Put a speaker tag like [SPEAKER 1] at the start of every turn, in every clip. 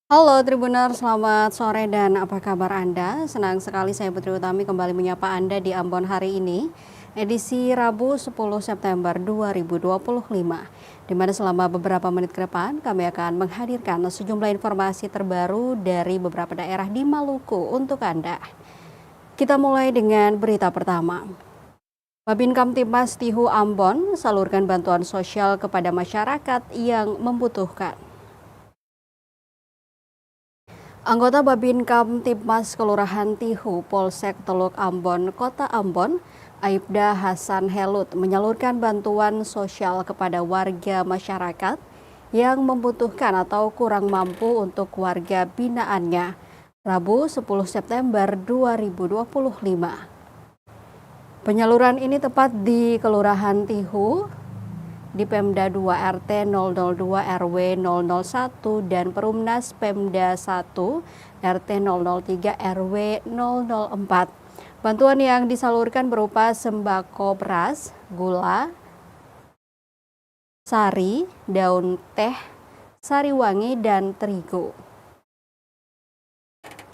[SPEAKER 1] Halo Tribuners, selamat sore dan apa kabar Anda? Senang sekali saya Putri Utami kembali menyapa Anda di Ambon hari ini, edisi Rabu 10 September 2025. Di mana selama beberapa menit ke depan kami akan menghadirkan sejumlah informasi terbaru dari beberapa daerah di Maluku untuk Anda. Kita mulai dengan berita pertama. Babin Kamtibmas Tihu Ambon salurkan bantuan sosial kepada masyarakat yang membutuhkan. Anggota Babin Kamtibmas Kelurahan Tihu, Polsek Teluk Ambon, Kota Ambon, Aibda Hasan Helut menyalurkan bantuan sosial kepada warga masyarakat yang membutuhkan atau kurang mampu untuk warga binaannya, Rabu 10 September 2025. Penyaluran ini tepat di Kelurahan Tihu, di Pemda 2 RT 002 RW 001 dan Perumnas Pemda 1 RT 003 RW 004. Bantuan yang disalurkan berupa sembako beras, gula, sari, daun teh, sari wangi, dan terigu.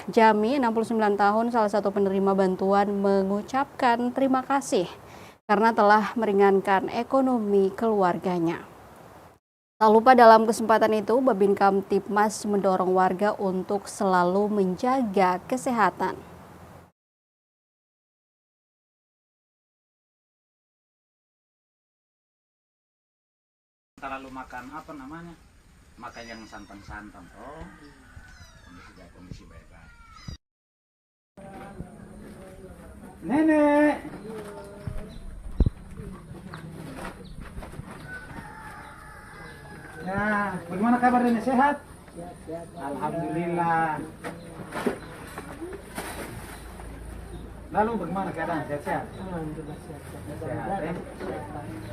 [SPEAKER 1] Jami, 69 tahun, salah satu penerima bantuan, mengucapkan terima kasih karena telah meringankan ekonomi keluarganya. Tak lupa dalam kesempatan itu, Babin Kamtibmas mendorong warga untuk selalu menjaga kesehatan.
[SPEAKER 2] Terlalu makan apa namanya? Makan yang santan-santan. Oh, kondisi baik-baik. Nenek. Ya, bagaimana kabar nenek, sehat? Sehat. Alhamdulillah. Lalu bagaimana keadaan, sehat-sehat?
[SPEAKER 3] Alhamdulillah sehat.
[SPEAKER 2] Sehat.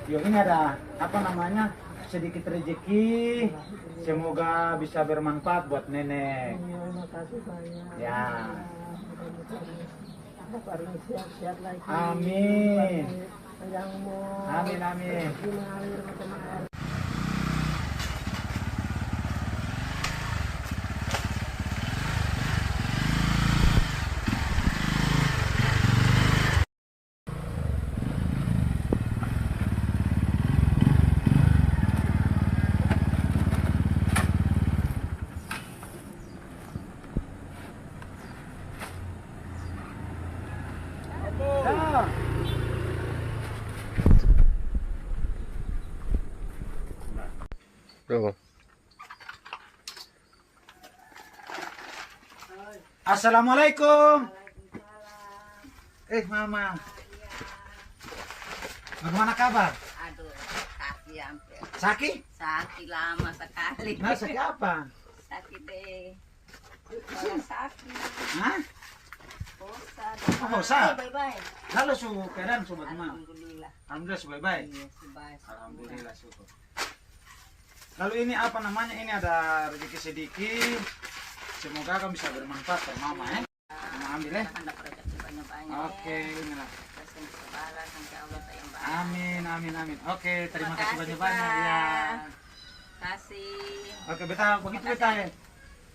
[SPEAKER 2] Yuk, ini ada apa namanya? Sedikit rezeki. Semoga bisa bermanfaat buat nenek.
[SPEAKER 3] Terima kasih banyak.
[SPEAKER 2] Ya.
[SPEAKER 3] Baru sehat-sehat lagi.
[SPEAKER 2] Amin.
[SPEAKER 3] Panjang umur.
[SPEAKER 2] Amin, amin.
[SPEAKER 3] Mengalir macam air.
[SPEAKER 2] Assalamualaikum. Mama. Bagaimana kabar?
[SPEAKER 4] Aduh, kaki hampir.
[SPEAKER 2] Sakit?
[SPEAKER 4] Sakit lama sekali.
[SPEAKER 2] Nah, sakit apa?
[SPEAKER 4] Sakit deh. Kepala sakit.
[SPEAKER 2] Hah?
[SPEAKER 4] Bosan.
[SPEAKER 2] Bosan?
[SPEAKER 4] Bye-bye.
[SPEAKER 2] Halo, keadaan sobat mama.
[SPEAKER 4] Alhamdulillah.
[SPEAKER 2] Alhamdulillah baik.
[SPEAKER 4] Iya, sebaik.
[SPEAKER 2] Alhamdulillah syukur. Lalu ini apa namanya? Ini ada rezeki sedikit. Semoga kamu bisa bermanfaat buat mama ya. Mama ambil ya.
[SPEAKER 4] Anda rezeki banyak-banyak.
[SPEAKER 2] Oke, inilah.
[SPEAKER 4] Kasih kesabaran sampai Allah sayang banyak.
[SPEAKER 2] Amin, amin, amin. Oke, terima kasih
[SPEAKER 4] Makasih,
[SPEAKER 2] banyak-banyak
[SPEAKER 4] Pak.
[SPEAKER 2] ya.
[SPEAKER 4] Kasih.
[SPEAKER 2] Oke, beta begitu beta ya.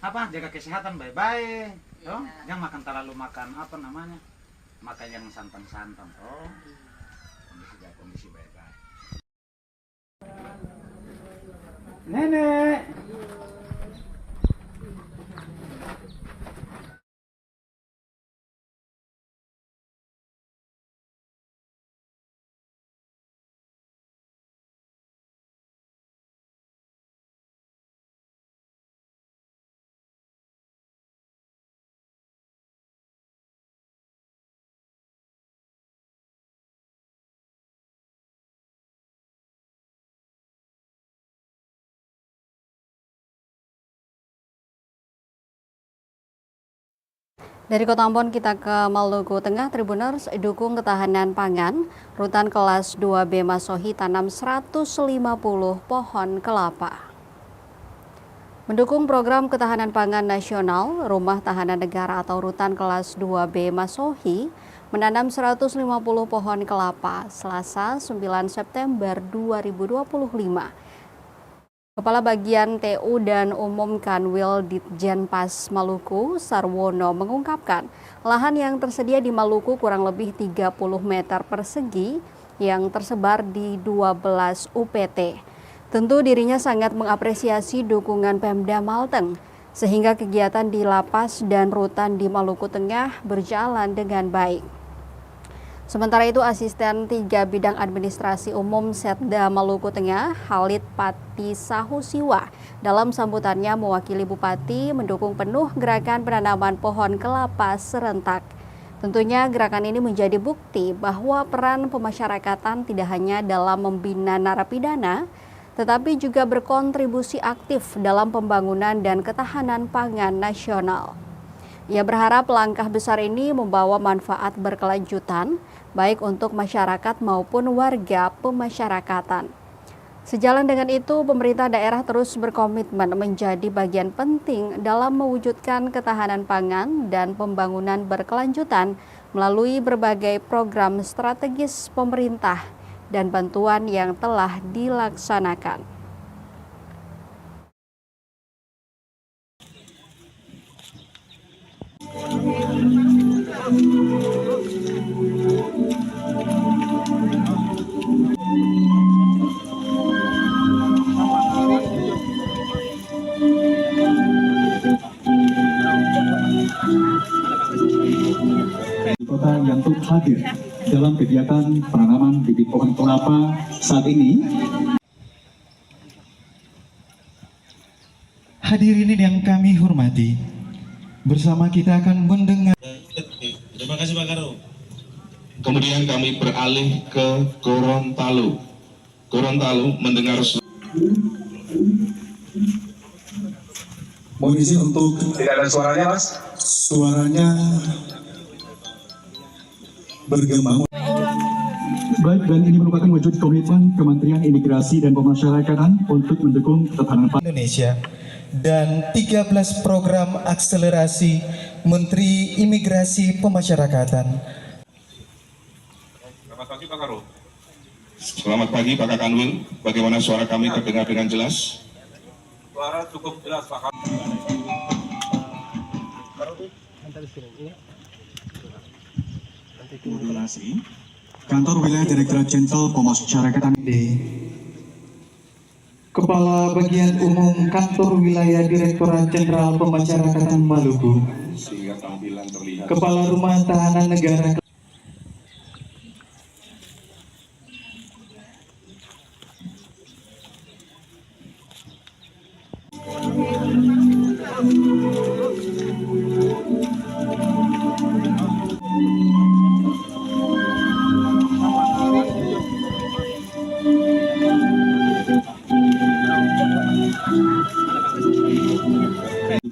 [SPEAKER 2] Apa? Jaga kesehatan baik-baik. Oh,
[SPEAKER 4] Iya.
[SPEAKER 2] jangan makan terlalu makan apa namanya? Makan yang santan-santan. Oh. Kondisi baik-baik. Nenek.
[SPEAKER 1] Dari Kota Ambon kita ke Maluku Tengah, Tribuners, dukung ketahanan pangan, Rutan Kelas 2B Masohi tanam 150 pohon kelapa. Mendukung program ketahanan pangan nasional, Rumah Tahanan Negara atau Rutan Kelas 2B Masohi menanam 150 pohon kelapa Selasa 9 September 2025 Kepala Bagian TU dan Umum Kanwil Ditjenpas Maluku, Sarwono, mengungkapkan lahan yang tersedia di Maluku kurang lebih 30 meter persegi yang tersebar di 12 UPT. Tentu dirinya sangat mengapresiasi dukungan Pemda Malteng, sehingga kegiatan di lapas dan rutan di Maluku Tengah berjalan dengan baik. Sementara itu, Asisten 3 Bidang Administrasi Umum Setda Maluku Tengah, Halid Pati Sahusiwa, dalam sambutannya mewakili Bupati mendukung penuh gerakan penanaman pohon kelapa serentak. Tentunya gerakan ini menjadi bukti bahwa peran pemasyarakatan tidak hanya dalam membina narapidana, tetapi juga berkontribusi aktif dalam pembangunan dan ketahanan pangan nasional. Ia berharap langkah besar ini membawa manfaat berkelanjutan, baik untuk masyarakat maupun warga pemasyarakatan. Sejalan dengan itu, pemerintah daerah terus berkomitmen menjadi bagian penting dalam mewujudkan ketahanan pangan dan pembangunan berkelanjutan melalui berbagai program strategis pemerintah dan bantuan yang telah dilaksanakan.
[SPEAKER 5] Kota yang turut hadir dalam kegiatan penanaman bibit pohon kelapa saat ini.
[SPEAKER 6] Hadirin yang kami hormati, bersama kita akan mendengar.
[SPEAKER 7] Terima kasih Pak Karo. Kemudian kami beralih ke Gorontalo. Gorontalo mendengar
[SPEAKER 5] Mohon izin untuk
[SPEAKER 2] Tidak ada suaranya, Mas.
[SPEAKER 5] suaranya bergema. Baik, dan ini merupakan wujud komitmen Kementerian Imigrasi dan Pemasyarakatan untuk mendukung ketahanan pangan
[SPEAKER 6] Indonesia dan 13 program akselerasi Menteri Imigrasi Pemasyarakatan.
[SPEAKER 7] Selamat pagi Pak Karo. Selamat pagi Pak Kakanwil. Bagaimana suara kami terdengar dengan jelas?
[SPEAKER 2] Suara cukup jelas, Pak.
[SPEAKER 5] Modulasi Kantor Wilayah Direktorat Jenderal Pemasyarakatan
[SPEAKER 6] Kepala Bagian Umum Kantor Wilayah Direktorat Jenderal Pemasyarakatan Maluku,
[SPEAKER 7] Sehingga tampilan terlihat.
[SPEAKER 6] Kepala Rumah Tahanan Negara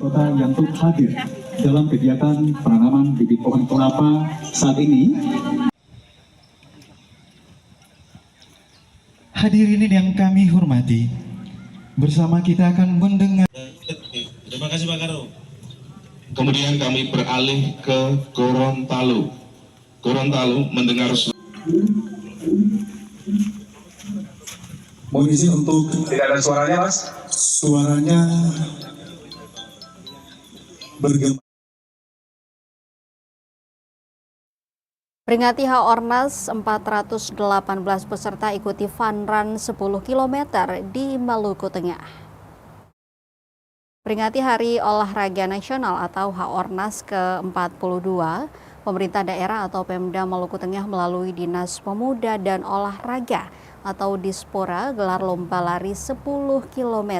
[SPEAKER 5] Kota yang turut hadir dalam kegiatan penanaman bibit pohon kelapa saat ini.
[SPEAKER 6] Hadirin yang kami hormati, bersama kita akan mendengar.
[SPEAKER 7] Terima kasih Pak Karo. Kemudian kami beralih ke Gorontalo. Gorontalo mendengar
[SPEAKER 5] Mohon izin untuk
[SPEAKER 2] Tidak ada suaranya, Mas.
[SPEAKER 5] suaranya bergema.
[SPEAKER 1] Peringati Haornas, 418 peserta ikuti fun run 10 km di Maluku Tengah. Peringati Hari Olahraga Nasional atau Haornas ke-42, pemerintah daerah atau Pemda Maluku Tengah melalui Dinas Pemuda dan Olahraga atau Dispora gelar lomba lari 10 km.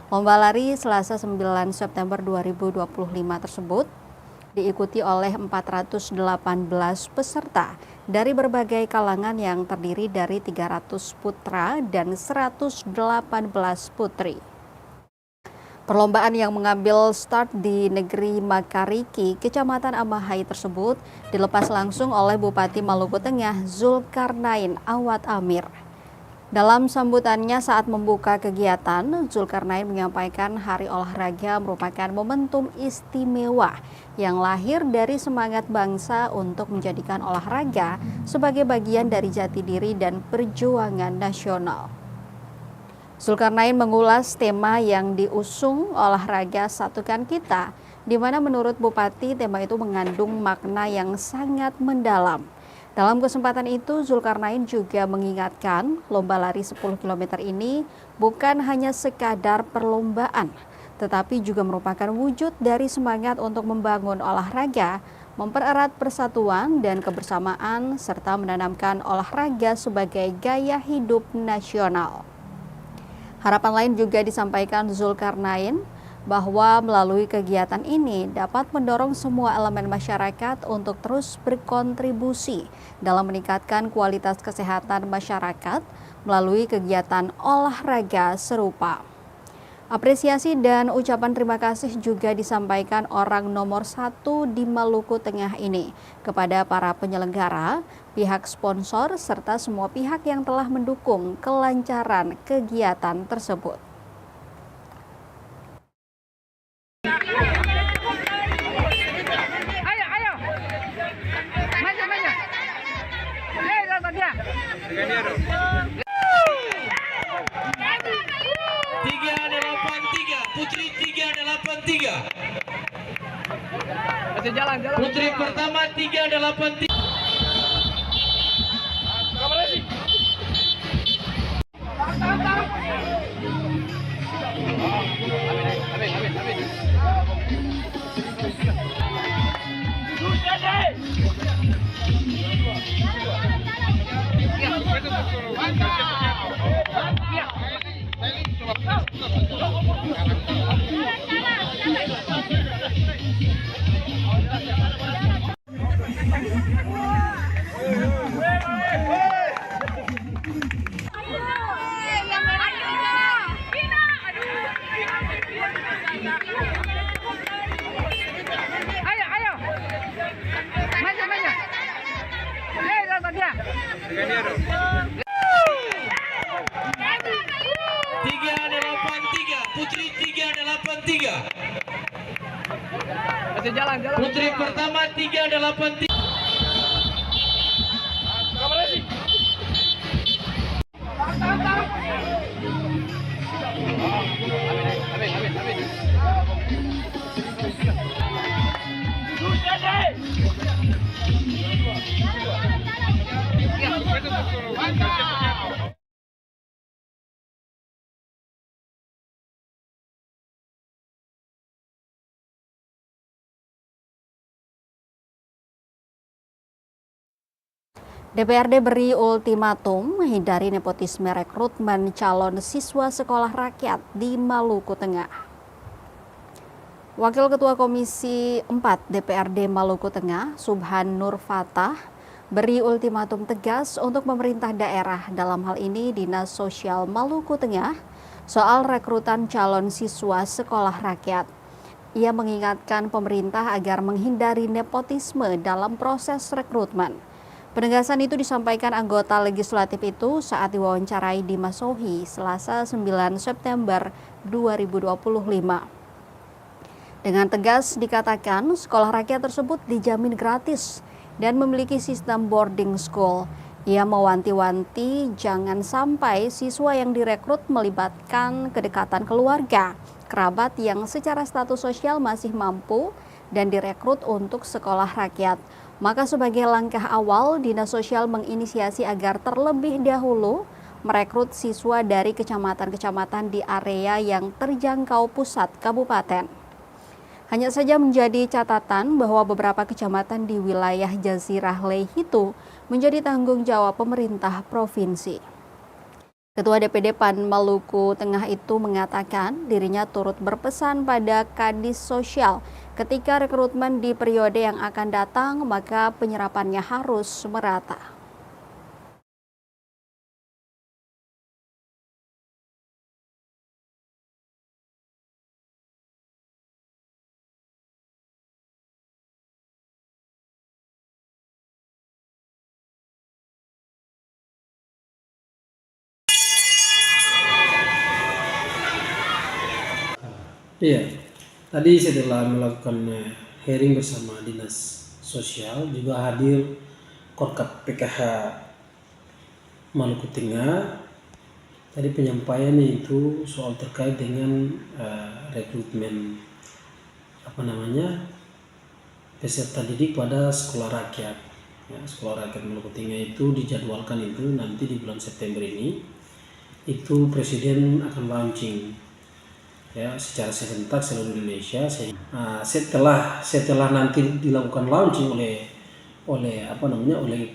[SPEAKER 1] Lomba lari Selasa 9 September 2025 tersebut diikuti oleh 418 peserta dari berbagai kalangan yang terdiri dari 300 putra dan 118 putri. Perlombaan yang mengambil start di negeri Makariki, Kecamatan Amahai tersebut dilepas langsung oleh Bupati Maluku Tengah Zulkarnain Awad Amir. Dalam sambutannya saat membuka kegiatan, Zulkarnain menyampaikan Hari Olahraga merupakan momentum istimewa yang lahir dari semangat bangsa untuk menjadikan olahraga sebagai bagian dari jati diri dan perjuangan nasional. Zulkarnain mengulas tema yang diusung olahraga satukan kita, di mana menurut Bupati tema itu mengandung makna yang sangat mendalam. Dalam kesempatan itu, Zulkarnain juga mengingatkan lomba lari 10 km ini bukan hanya sekadar perlombaan, tetapi juga merupakan wujud dari semangat untuk membangun olahraga, mempererat persatuan dan kebersamaan, serta menanamkan olahraga sebagai gaya hidup nasional. Harapan lain juga disampaikan Zulkarnain bahwa melalui kegiatan ini dapat mendorong semua elemen masyarakat untuk terus berkontribusi dalam meningkatkan kualitas kesehatan masyarakat melalui kegiatan olahraga serupa. Apresiasi dan ucapan terima kasih juga disampaikan orang nomor 1 di Maluku Tengah ini kepada para penyelenggara, pihak sponsor, serta semua pihak yang telah mendukung kelancaran kegiatan tersebut.
[SPEAKER 8] Putri 383. Putri pertama 383. Putri 383. Putri pertama 383.
[SPEAKER 1] DPRD beri ultimatum menghindari nepotisme rekrutmen calon siswa sekolah rakyat di Maluku Tengah. Wakil Ketua Komisi 4 DPRD Maluku Tengah, Subhan Nur Fatah, beri ultimatum tegas untuk pemerintah daerah, dalam hal ini Dinas Sosial Maluku Tengah, soal rekrutan calon siswa sekolah rakyat. Ia mengingatkan pemerintah agar menghindari nepotisme dalam proses rekrutmen. Penegasan itu disampaikan anggota legislatif itu saat diwawancarai di Masohi, Selasa 9 September 2025. Dengan tegas dikatakan, sekolah rakyat tersebut dijamin gratis dan memiliki sistem boarding school. Ia mewanti-wanti jangan sampai siswa yang direkrut melibatkan kedekatan keluarga, kerabat yang secara status sosial masih mampu dan direkrut untuk sekolah rakyat. Maka sebagai langkah awal, Dinas Sosial menginisiasi agar terlebih dahulu merekrut siswa dari kecamatan-kecamatan di area yang terjangkau pusat kabupaten. Hanya saja menjadi catatan bahwa beberapa kecamatan di wilayah Jazirah Leihitu menjadi tanggung jawab pemerintah provinsi. Ketua DPD PAN Maluku Tengah itu mengatakan dirinya turut berpesan pada Kadis Sosial ketika rekrutmen di periode yang akan datang, maka penyerapannya harus merata.
[SPEAKER 9] Iya, tadi setelah melakukan hearing bersama Dinas Sosial, juga hadir Korkap PKH Maluku Tengah, Tadi penyampaiannya itu soal terkait dengan rekrutmen peserta didik pada sekolah rakyat. Ya, sekolah rakyat Maluku Tengah itu dijadwalkan itu nanti di bulan September ini itu Presiden akan launching ya secara serentak seluruh Indonesia. Setelah nanti dilakukan launching oleh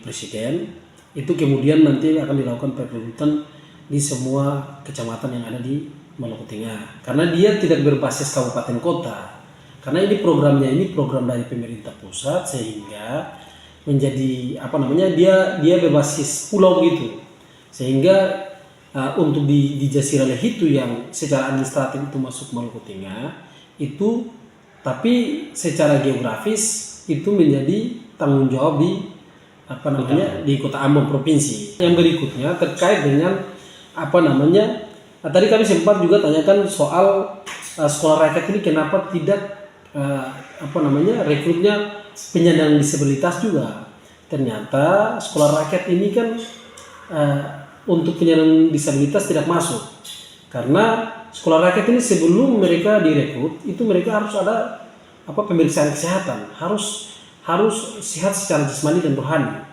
[SPEAKER 9] Presiden, itu kemudian nanti akan dilakukan perekrutan di semua kecamatan yang ada di Maluku Tengah, karena dia tidak berbasis kabupaten kota, karena ini program dari pemerintah pusat, sehingga menjadi dia berbasis pulau gitu, sehingga untuk di Jasirah Lehitu yang secara administratif itu masuk Maluku Tengah itu, tapi secara geografis itu menjadi tanggung jawab di Kota Ambon provinsi. Yang berikutnya terkait dengan tadi kami sempat juga tanyakan soal sekolah rakyat ini kenapa tidak rekrutnya penyandang disabilitas juga. Ternyata sekolah rakyat ini kan untuk penyandang disabilitas tidak masuk, karena sekolah rakyat ini sebelum mereka direkrut itu mereka harus ada pemeriksaan kesehatan, harus sehat secara jasmani dan rohani.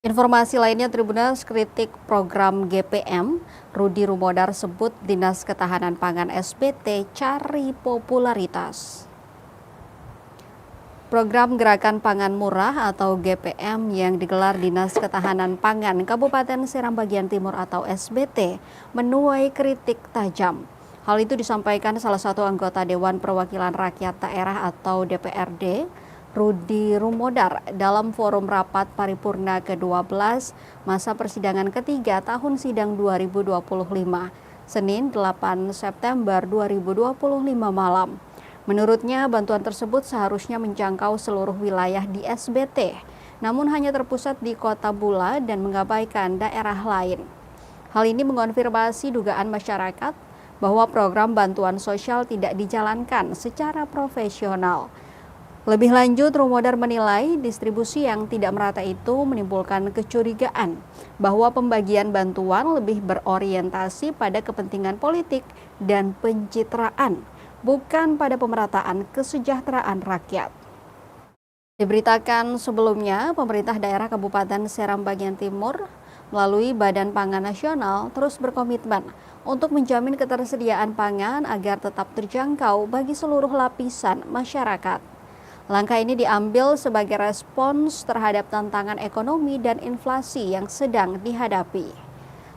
[SPEAKER 1] Informasi lainnya, Tribuners kritik program GPM, Rudi Rumodar sebut Dinas Ketahanan Pangan SBT cari popularitas. Program Gerakan Pangan Murah atau GPM yang digelar Dinas Ketahanan Pangan Kabupaten Seram Bagian Timur atau SBT menuai kritik tajam. Hal itu disampaikan salah satu anggota Dewan Perwakilan Rakyat Daerah atau DPRD, Rudi Rumodar dalam forum rapat paripurna ke-12 masa persidangan ketiga tahun sidang 2025, Senin 8 September 2025 malam. Menurutnya, bantuan tersebut seharusnya menjangkau seluruh wilayah di SBT, namun hanya terpusat di Kota Bula dan mengabaikan daerah lain. Hal ini mengonfirmasi dugaan masyarakat bahwa program bantuan sosial tidak dijalankan secara profesional. Lebih lanjut, Rumodar menilai distribusi yang tidak merata itu menimbulkan kecurigaan bahwa pembagian bantuan lebih berorientasi pada kepentingan politik dan pencitraan, bukan pada pemerataan kesejahteraan rakyat. Diberitakan sebelumnya, pemerintah daerah Kabupaten Seram Bagian Timur melalui Badan Pangan Nasional terus berkomitmen untuk menjamin ketersediaan pangan agar tetap terjangkau bagi seluruh lapisan masyarakat. Langkah ini diambil sebagai respons terhadap tantangan ekonomi dan inflasi yang sedang dihadapi.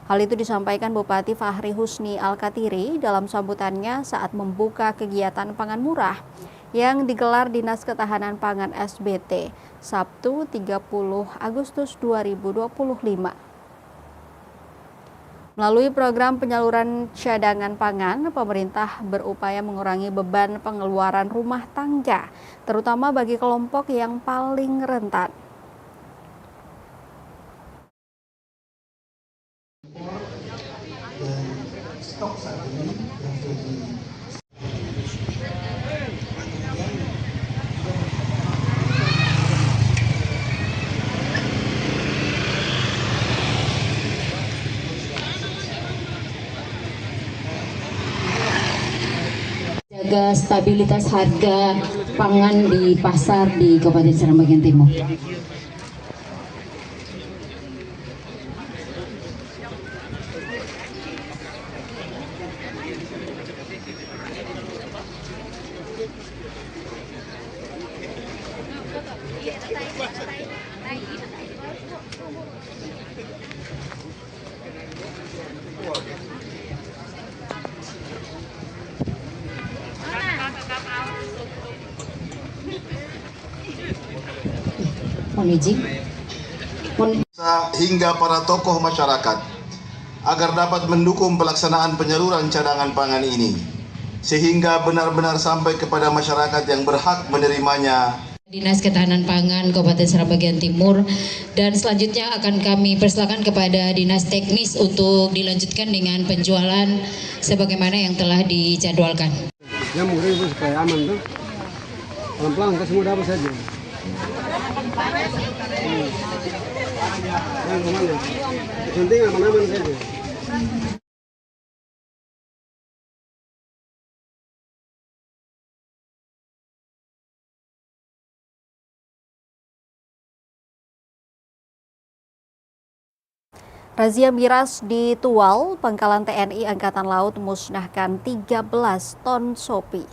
[SPEAKER 1] Hal itu disampaikan Bupati Fahri Husni Al-Katiri dalam sambutannya saat membuka kegiatan pangan murah yang digelar Dinas Ketahanan Pangan SBT Sabtu 30 Agustus 2025. Melalui program penyaluran cadangan pangan, pemerintah berupaya mengurangi beban pengeluaran rumah tangga, terutama bagi kelompok yang paling rentan.
[SPEAKER 10] stabilitas harga pangan di pasar di Kabupaten Semarang bagian timur. Mohon izin.
[SPEAKER 11] Hingga para tokoh masyarakat agar dapat mendukung pelaksanaan penyaluran cadangan pangan ini sehingga benar-benar sampai kepada masyarakat yang berhak menerimanya.
[SPEAKER 10] Dinas Ketahanan Pangan Kabupaten Semarang bagian timur, dan selanjutnya akan kami persilakan kepada Dinas Teknis untuk dilanjutkan dengan penjualan sebagaimana yang telah dijadwalkan.
[SPEAKER 12] Yang murah itu supaya aman tuh. Pelan-pelan ke semua dapat saja. Penting aman-aman saja.
[SPEAKER 1] Razia miras di Tual, Pangkalan TNI Angkatan Laut musnahkan 13 ton sopi.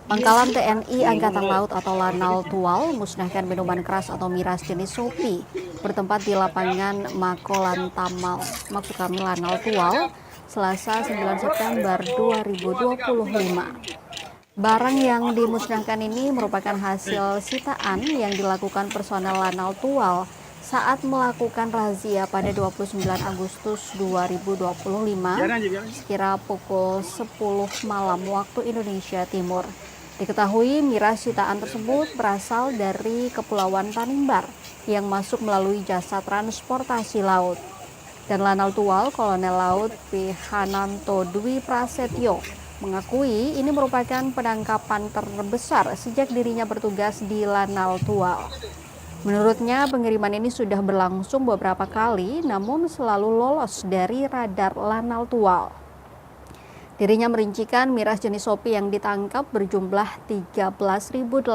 [SPEAKER 1] Pangkalan TNI Angkatan Laut atau Lanal Tual musnahkan minuman keras atau miras jenis sopi bertempat di lapangan Makolan Tamal, maksud kami Lanal Tual, Selasa 9 September 2025. Barang yang dimusnahkan ini merupakan hasil sitaan yang dilakukan personel Lanal Tual saat melakukan razia pada 29 Agustus 2025 sekira pukul 10 malam waktu Indonesia Timur. Diketahui miras sitaan tersebut berasal dari Kepulauan Tanimbar yang masuk melalui jasa transportasi laut. Dan Lanal Tual Kolonel Laut P. Hananto Dwi Prasetyo mengakui ini merupakan penangkapan terbesar sejak dirinya bertugas di Lanal Tual. Menurutnya pengiriman ini sudah berlangsung beberapa kali namun selalu lolos dari radar Lanal Tual. Dirinya merincikan miras jenis sopi yang ditangkap berjumlah 13.810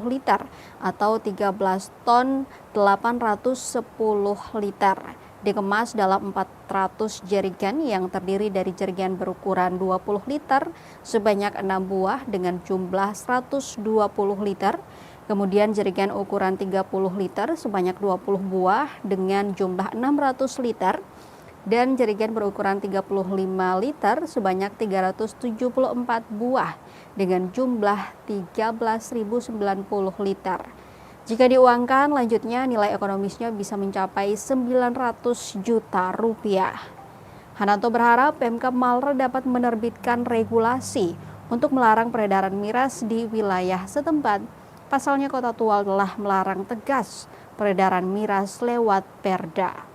[SPEAKER 1] liter atau 13 ton 810 liter. Dikemas dalam 400 jerigen yang terdiri dari jerigen berukuran 20 liter sebanyak 6 buah dengan jumlah 120 liter. Kemudian jerigen ukuran 30 liter sebanyak 20 buah dengan jumlah 600 liter dan jerigen berukuran 35 liter sebanyak 374 buah dengan jumlah 13.090 liter. Jika diuangkan lanjutnya nilai ekonomisnya bisa mencapai 900 juta rupiah. Hananto berharap Pemkab Malra dapat menerbitkan regulasi untuk melarang peredaran miras di wilayah setempat. Pasalnya Kota Tual telah melarang tegas peredaran miras lewat Perda.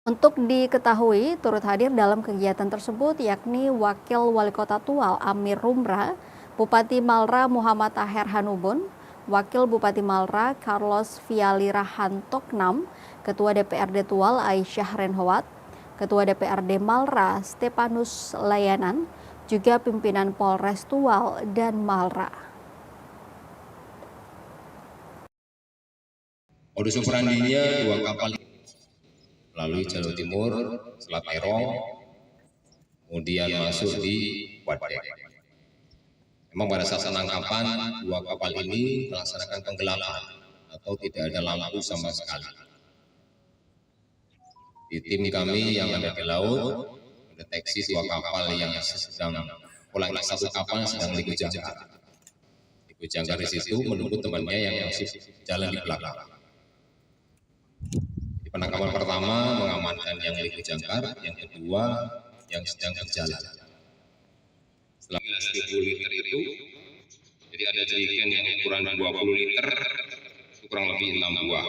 [SPEAKER 1] Untuk diketahui, turut hadir dalam kegiatan tersebut yakni Wakil Wali Kota Tual Amir Rumra, Bupati Malra Muhammad Taher Hanubun, Wakil Bupati Malra Carlos Vialirahantoknam, Ketua DPRD Tual Aisyah Renhowat, Ketua DPRD Malra Stepanus Layanan, juga pimpinan Polres Tual dan Malra.
[SPEAKER 13] Modus operandinya 2 kapal melalui jalur timur, Selat Terong, kemudian masuk di Wadek. Memang pada saat penangkapan 2 kapal ini melaksanakan penggelapan atau tidak ada lampu sama sekali. Di tim kami yang ada di laut mendeteksi 2 kapal yang sedang satu kapal sedang liku jangkar. Liku jangkar di situ menunggu temannya yang masih jalan di belakang. Di penangkapan pertama mengamankan yang liku jangkar, yang kedua yang sedang berjalan. Setelah 10 liter itu, jadi ada jerigen yang ukuran 20 liter, itu kurang lebih 6 buah.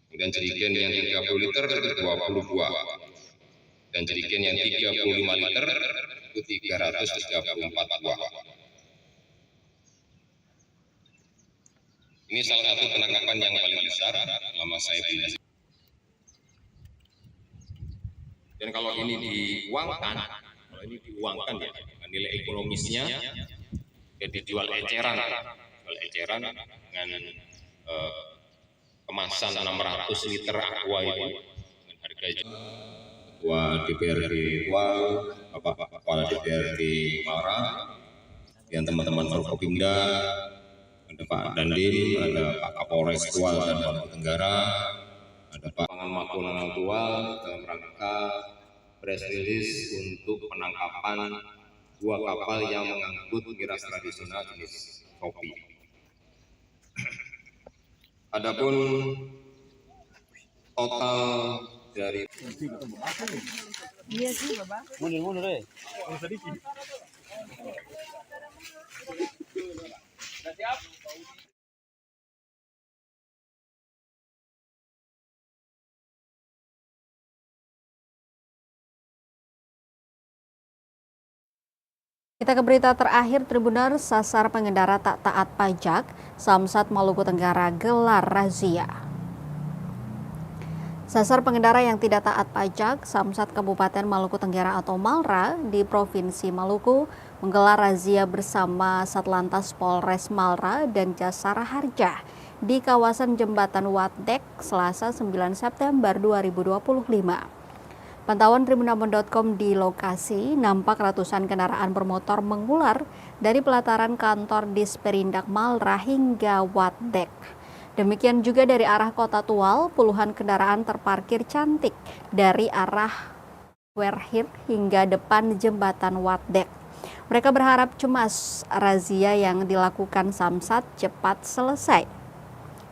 [SPEAKER 13] Kemudian jerigen yang 30 liter itu 20 buah. Dan jerigen yang 35 liter itu 334 buah. Ini salah satu penangkapan yang paling besar selama saya di. Dan kalau ini diuangkan Kalau ini diuangkan ya, dengan nilai ekonomisnya ya dijual eceran dengan kemasan 600 liter aqua itu dengan harga Ketua DPRD Tual, Kepala DPRD Mara, yang teman-teman Forkopimda, ada Pak Dandim, ada Pak Kapolres Tual dan Maluku Tenggara, ada Pak Makonan Tual dalam rangka press release untuk penangkapan 2 kapal yang mengangkut miras tradisional jenis kopi. Adapun total dari
[SPEAKER 12] Mundur deh.
[SPEAKER 1] Kita ke berita terakhir, Tribuners, sasar pengendara tak taat pajak, Samsat Maluku Tenggara gelar razia. Sasar pengendara yang tidak taat pajak, Samsat Kabupaten Maluku Tenggara atau Malra di Provinsi Maluku menggelar razia bersama Satlantas Polres Malra dan Jasara Harja di kawasan Jembatan Watdek Selasa 9 September 2025. Pantauan tribunambon.com di lokasi, nampak ratusan kendaraan bermotor mengular dari pelataran kantor Disperindak Malra hingga Watdek. Demikian juga dari arah Kota Tual, puluhan kendaraan terparkir cantik dari arah Werhir hingga depan jembatan Watdek. Mereka berharap cemas razia yang dilakukan Samsat cepat selesai.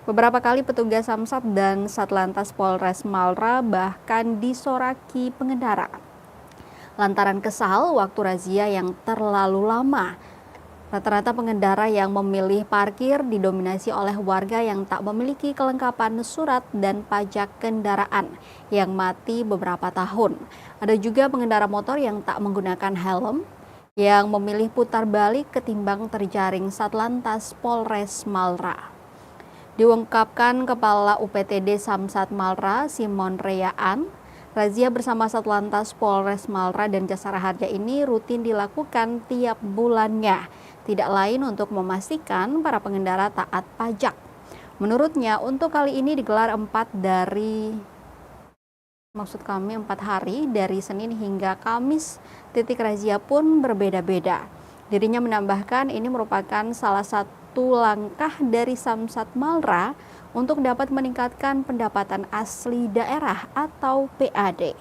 [SPEAKER 1] Beberapa kali petugas Samsat dan Satlantas Polres Malra bahkan disoraki pengendara. Lantaran kesal waktu razia yang terlalu lama. Rata-rata pengendara yang memilih parkir didominasi oleh warga yang tak memiliki kelengkapan surat dan pajak kendaraan yang mati beberapa tahun. Ada juga pengendara motor yang tak menggunakan helm yang memilih putar balik ketimbang terjaring Satlantas Polres Malra. Diungkapkan Kepala UPTD Samsat Malra, Simon Reyaan, razia bersama Satlantas Polres Malra dan Jasara Harja ini rutin dilakukan tiap bulannya, tidak lain untuk memastikan para pengendara taat pajak. Menurutnya, untuk kali ini digelar 4 hari dari Senin hingga Kamis. Titik razia pun berbeda-beda. Dirinya menambahkan ini merupakan salah satu langkah dari Samsat Malra untuk dapat meningkatkan pendapatan asli daerah atau PAD.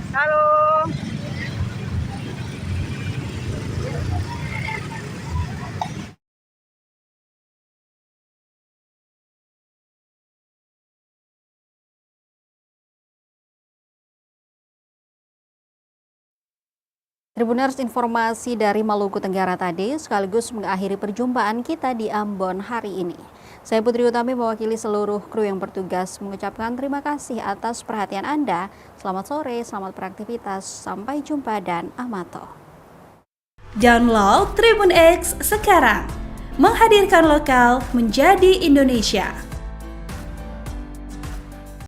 [SPEAKER 3] Halo.
[SPEAKER 1] Tribuners, informasi dari Maluku Tenggara tadi sekaligus mengakhiri perjumpaan kita di Ambon hari ini. Saya Putri Utami mewakili seluruh kru yang bertugas mengucapkan terima kasih atas perhatian Anda. Selamat sore, selamat beraktivitas, sampai jumpa dan amato.
[SPEAKER 14] Download Tribun X sekarang, menghadirkan lokal menjadi Indonesia.